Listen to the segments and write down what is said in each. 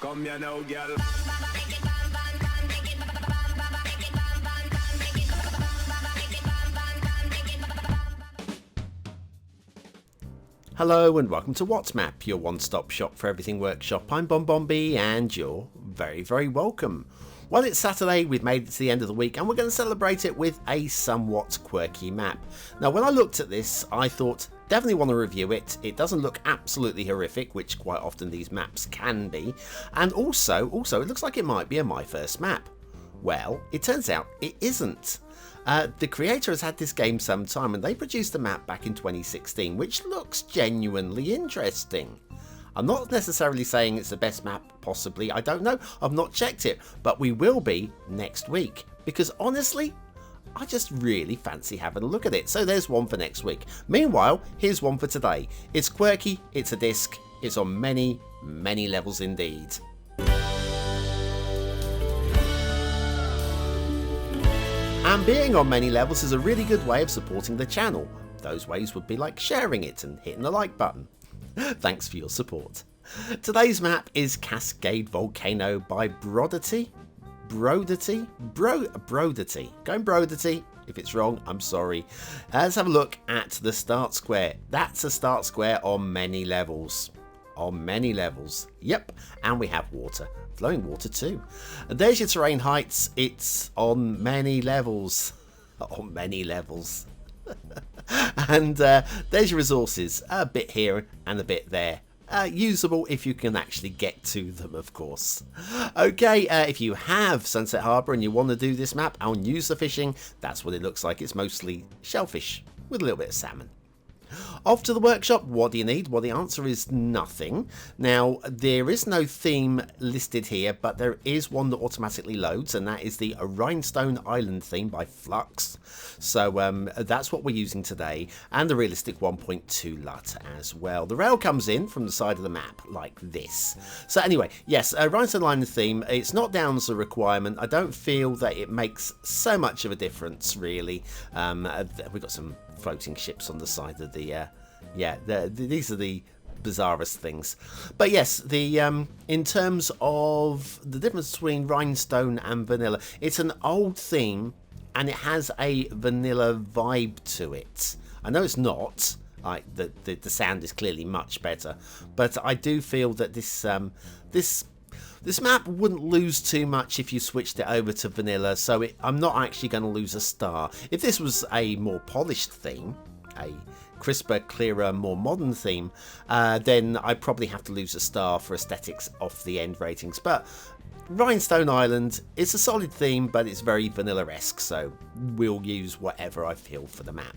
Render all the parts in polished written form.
Come here now, girl. Hello and welcome to What's Map, your one-stop shop for everything workshop. I'm BonBonB and you're very, very welcome. Well, it's Saturday, we've made it to the end of the week and we're going to celebrate it with a somewhat quirky map. Now, when I looked at this, I thought, definitely want to review it. It doesn't look absolutely horrific, which quite often these maps can be. And also, it looks like it might be a My First Map. Well, it turns out it isn't. The creator has had this game some time and they produced a map back in 2016 which looks genuinely interesting. I'm not necessarily saying it's the best map, possibly, I don't know, I've not checked it, but we will be next week because honestly, I just really fancy having a look at it. So there's one for next week. Meanwhile, here's one for today. It's quirky, it's a disc, it's on many, many levels indeed. And being on many levels is a really good way of supporting the channel. Those ways would be like sharing it and hitting the like button. Thanks for your support. Today's map is Cascade Vulcano by Brodaty. Brodaty? Brodaty. Going Brodaty. If it's wrong, I'm sorry. Let's have a look at the start square. That's a start square on many levels. On many levels. Yep. And we have water. Flowing water too. And there's your terrain heights. It's on many levels. On many levels. And there's your resources. A bit here and a bit there. Usable if you can actually get to them, of course. Okay, if you have Sunset Harbour and you want to do this map and use the fishing, that's what it looks like. It's mostly shellfish with a little bit of salmon. Off to the workshop. What do you need? Well, the answer is nothing. Now, there is no theme listed here, but there is one that automatically loads, and that is the Rhinestone Island theme by Flux. So that's what we're using today, and the realistic 1.2 LUT as well. The rail comes in from the side of the map like this. So anyway, yes, Rhinestone Island theme. It's not down as a requirement. I don't feel that it makes so much of a difference, really. We've got some floating ships on the side of the these are the bizarrest things, but yes, the in terms of the difference between Rhinestone and vanilla, it's an old theme and it has a vanilla vibe to it. I know it's not like the sound is clearly much better, but I do feel that this map wouldn't lose too much if you switched it over to vanilla, so I'm not actually going to lose a star. If this was a more polished theme, a crisper, clearer, more modern theme, then I'd probably have to lose a star for aesthetics off the end ratings. But Rhinestone Island, it's a solid theme, but it's very vanilla-esque, so we'll use whatever I feel for the map.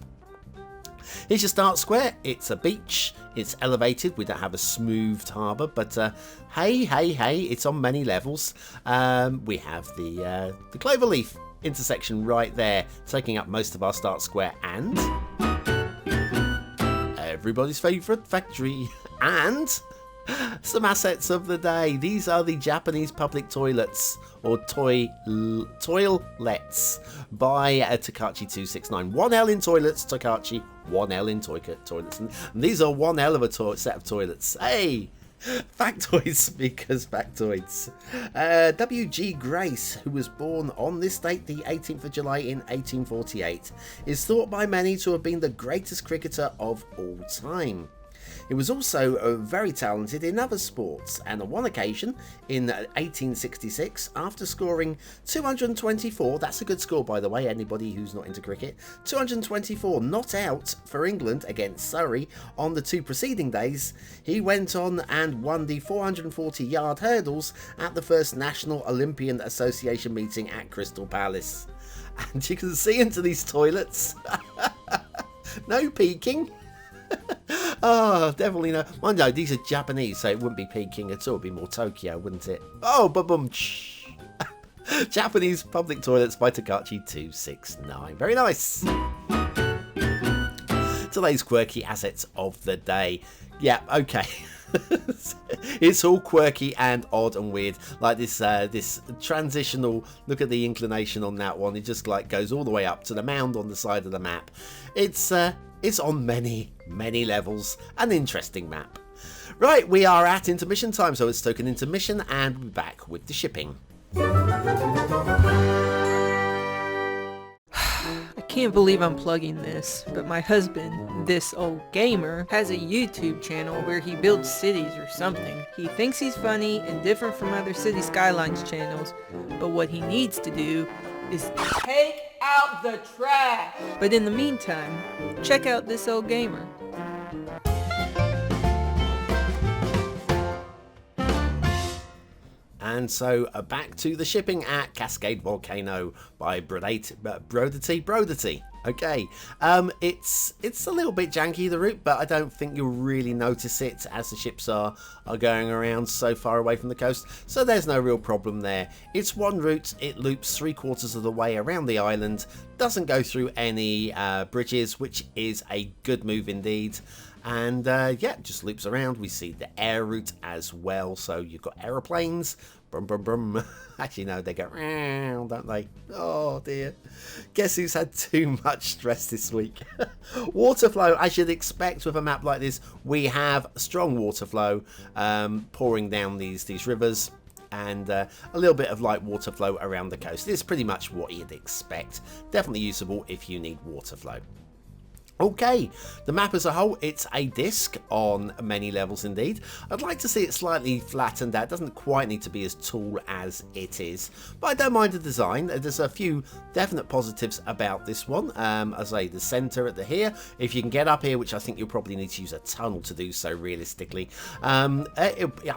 Here's your start square. It's a beach. It's elevated. We don't have a smoothed harbour, but hey, it's on many levels. We have the Cloverleaf intersection right there, taking up most of our start square, and everybody's favourite factory, and some assets of the day. These are the Japanese public toilets, or Toillets, by Takachi 269. 1L in toilets, Takachi, 1L in toilets. And these are one hell of a set of toilets. Hey! Factoids, because factoids. W.G. Grace, who was born on this date, the 18th of July in 1848, is thought by many to have been the greatest cricketer of all time. He was also very talented in other sports, and on one occasion, in 1866, after scoring 224, that's a good score by the way, anybody who's not into cricket, 224 not out for England against Surrey on the two preceding days, he went on and won the 440-yard hurdles at the first National Olympian Association meeting at Crystal Palace. And you can see into these toilets. No peeking. Oh, definitely no. Well, no, these are Japanese, so it wouldn't be Peking at all. It'd be more Tokyo, wouldn't it? Oh, boom. Japanese public toilets by Takachi 269. Very nice. Today's quirky assets of the day. Yeah, okay. It's all quirky and odd and weird, like this transitional. Look at the inclination on that one. It just like goes all the way up to the mound on the side of the map. It's on many levels, an interesting map. Right, we are at intermission time, so it's token intermission, and we're back with the shipping. I can't believe I'm plugging this, but my husband, this old gamer, has a YouTube channel where he builds cities or something. He thinks he's funny and different from other Cities Skylines channels, but what he needs to do is take out the trash. But in the meantime, check out this old gamer. And so back to the shipping at Cascade Vulcano by Brodaty. Okay, it's a little bit janky, the route, but I don't think you'll really notice it as the ships are going around so far away from the coast, so there's no real problem there. It's one route, it loops 3/4 of the way around the island, doesn't go through any bridges, which is a good move indeed. And yeah, just loops around. We see the air route as well, so you've got aeroplanes. Brum, brum, brum. Actually, no, they go round, don't they? Oh dear. Guess who's had too much stress this week? Water flow, as you'd expect with a map like this, we have strong water flow pouring down these rivers, and a little bit of light water flow around the coast. It's pretty much what you'd expect. Definitely usable if you need water flow. Okay, the map as a whole, it's a disc on many levels indeed. I'd like to see it slightly flattened out. It doesn't quite need to be as tall as it is, but I don't mind the design. There's a few definite positives about this one. As I say, the centre at the here, if you can get up here, which I think you'll probably need to use a tunnel to do so realistically, I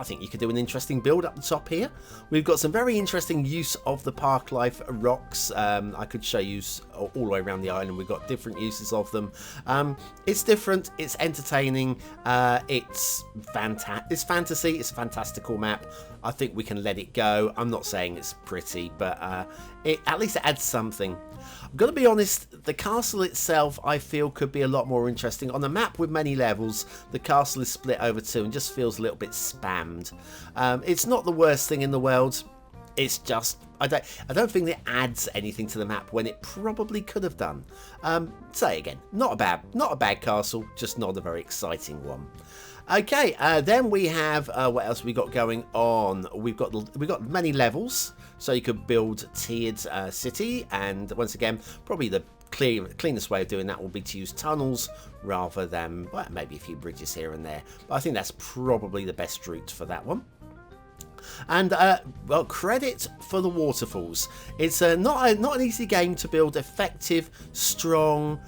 think you could do an interesting build up the top here. We've got some very interesting use of the park life rocks. I could show you all the way around the island. We've got different uses of them. It's different, it's entertaining, it's fantasy, it's a fantastical map. I think we can let it go. I'm not saying it's pretty, but at least it adds something. I'm going to be honest, the castle itself I feel could be a lot more interesting. On a map with many levels, the castle is split over two and just feels a little bit spammed. It's not the worst thing in the world. It's just, I don't think it adds anything to the map when it probably could have done. Say again, not a bad castle, just not a very exciting one. Okay, then we have what else we got going on? We've got many levels, so you could build tiered city, and once again, probably the cleanest way of doing that will be to use tunnels rather than, well, maybe a few bridges here and there. But I think that's probably the best route for that one. And well, credit for the waterfalls. It's not an easy game to build effective, strong,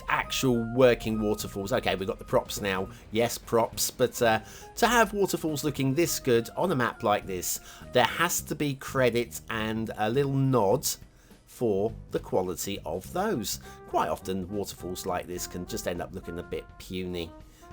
actual working waterfalls. Okay, we've got the props now. Yes, props, but to have waterfalls looking this good on a map like this, there has to be credit and a little nod for the quality of those. Quite often waterfalls like this can just end up looking a bit puny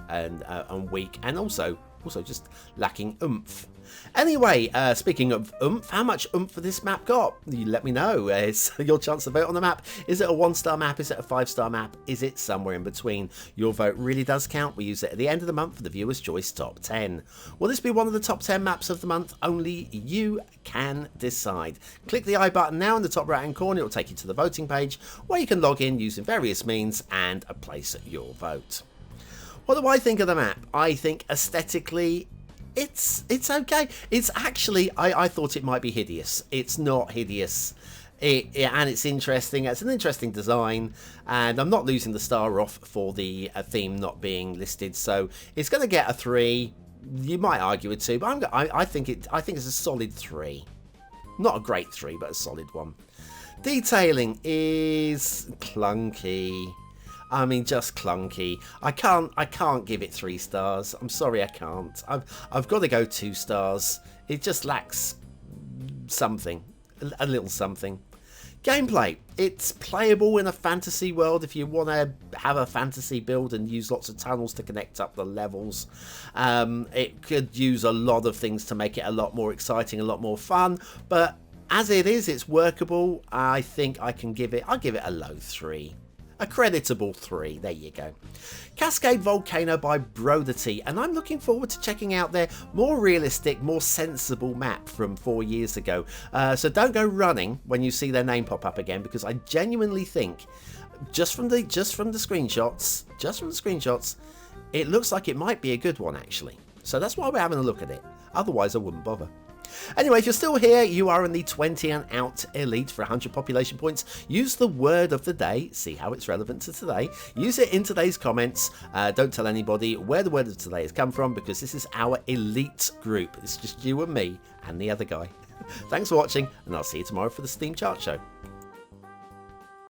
and weak, and also just lacking oomph. Anyway, speaking of oomph, how much oomph for this map got? You let me know. It's your chance to vote on the map. Is it a 1-star map? Is it a 5-star map? Is it somewhere in between? Your vote really does count. We use it at the end of the month for the Viewer's Choice Top 10. Will this be one of the top 10 maps of the month? Only you can decide. Click the I button now in the top right hand corner. It will take you to the voting page where you can log in using various means and place your vote. What do I think of the map? I think aesthetically it's okay. It's actually, I thought it might be hideous. It's not hideous. And it's interesting. It's an interesting design, and I'm not losing the star off for the theme not being listed, so it's going to get a 3. You might argue a 2, but I think it's a solid 3. Not a great 3, but a solid one. Detailing is clunky. I mean, just clunky. I can't give it 3 stars. I'm sorry, I can't. I've got to go 2 stars. It just lacks something, a little something. Gameplay. It's playable in a fantasy world if you want to have a fantasy build and use lots of tunnels to connect up the levels. It could use a lot of things to make it a lot more exciting, a lot more fun, but as it is, it's workable. I think I'll give it a low 3. A creditable 3, there you go. Cascade Vulcano by Brodaty, and I'm looking forward to checking out their more realistic, more sensible map from 4 years ago. So don't go running when you see their name pop up again, because I genuinely think, just from the screenshots, it looks like it might be a good one actually. So that's why we're having a look at it. Otherwise I wouldn't bother. Anyway, if you're still here, you are in the 20 and out elite for 100 population points. Use the word of the day, see how it's relevant to today. Use it in today's comments. Don't tell anybody where the word of today has come from, because this is our elite group. It's just you and me and the other guy. Thanks for watching, and I'll see you tomorrow for the Steam Chart Show.